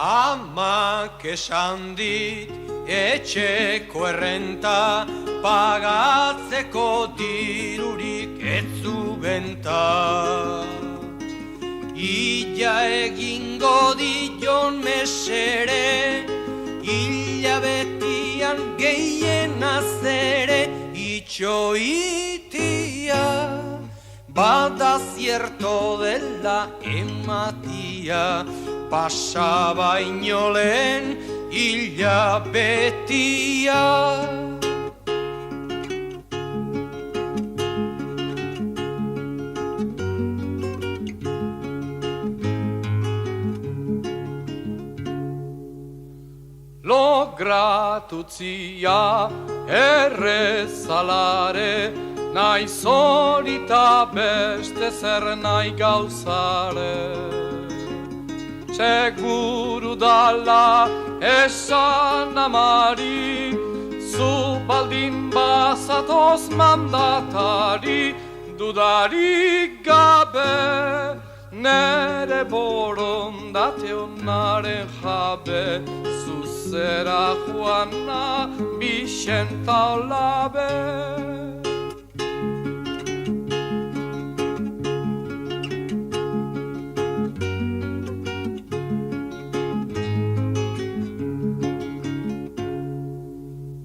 Amak esan dit etxeko errenta, pagatzeko dirurik ez zu benta. Illa egingo dion mesere, hilabetian gehienaz ere, itxoitia, bada zierto dela ematia, pasa baino lehen hilabetia. Logratutzia errezalare, nahi solita beste zer nahi gauzare. Seguru dala esan amari, zu baldin bazatoz mandatari, dudarik gabe, nere borondate onaren jabe, zuzera Juana Bixenta Olabe.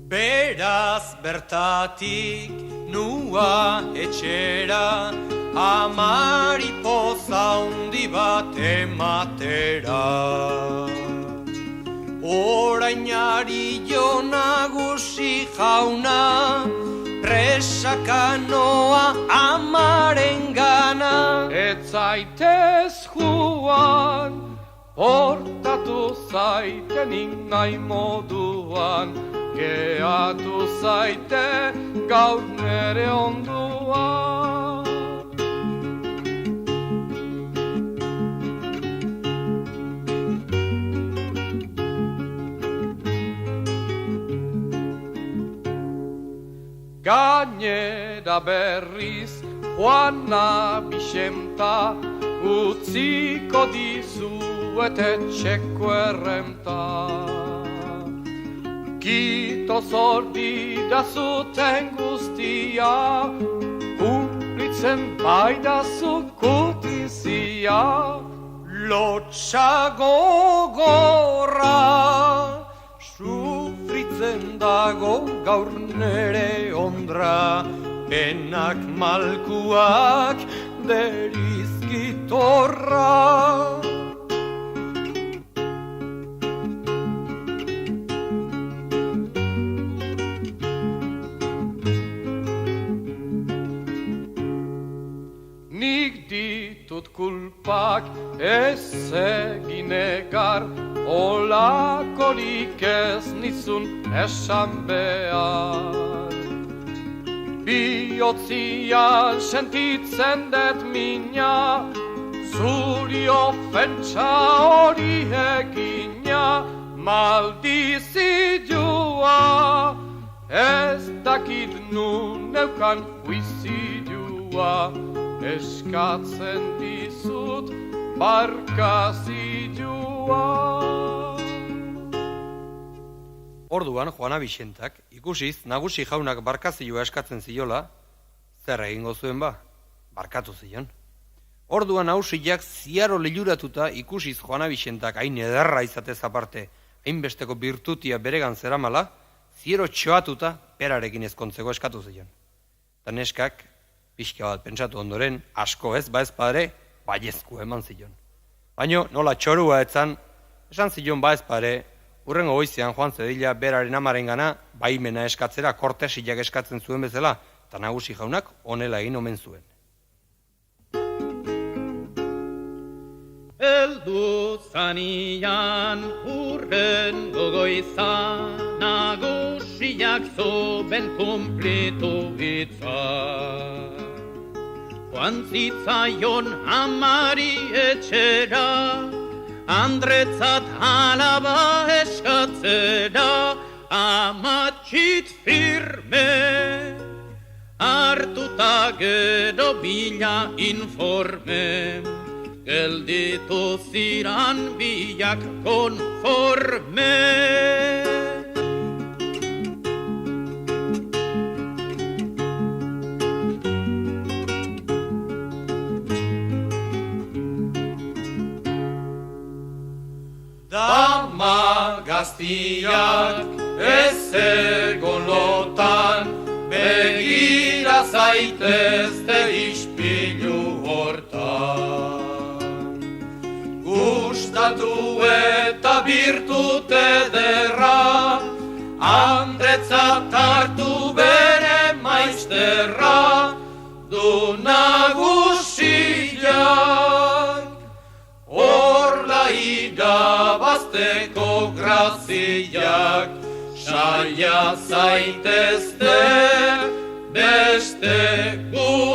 Beraz bertatik nua etxera, amari poza hundi bat ematera. Orainari jo nagusi jauna, presakanoa amaren gana. Ez zaitez juan, portatu zaitenik nahi moduan, geatu zaite gaur nere onduan. Gainera berriz Juana Bixenta, utziko dizuet etxeko errenta. Kito zordi da zuten guztia, kumplitzen baidazu kutizia. Lotsa gogorra, sufritzen dago gaur nere ondra, benak malkuak derizkitorra. Nik ditut kulpak ez egin egar, olakorik ez nizun esan behar. Bihotzian sentitzen dut mina, zuri ofentsa hori egina, maldizidua, ez dakit nun neukan huizidua, eskatzen dizut barkazidua. Orduan, Juana Bixentak, ikusiz, nagusi jaunak barkazioa eskatzen ziola, zer egingo zuen ba, barkatu zion. Orduan nausiak ziaro liluratuta ikusiz Juana Bixentak hain ederra izatez aparte, hainbesteko birtutia beregan zeramala, ziero txoatuta perarekin ezkontzeko eskatu zion. Ta neskak, pixka bat pentsatu ondoren, asko ez, ba ez padre, baiezku eman zion. Baina nola txorua etzan, esan zion ba ez padre, urrengo goizean joan zedila beraren amaren gana, baimena eskatzera kortesiak eskatzen zuen bezala, eta nagusi jaunak honela egin omen zuen. Eldu zanian urrengo goiza, nagusiak zoben kumplitu hitza. Joan zitzaion amari etxera, andretzat alaba eskatzera, amatxit firme, hartuta gero bila informe. gelditu ziran biak konforme. Dama gaztiak ez egon lotan, begira zaitezte ispilu hortan. Gustatu eta birtute derra, handretzat hartu bere maizterra, du nagusiak. Horla irabazteko graziak, saia zaitezte beste gu.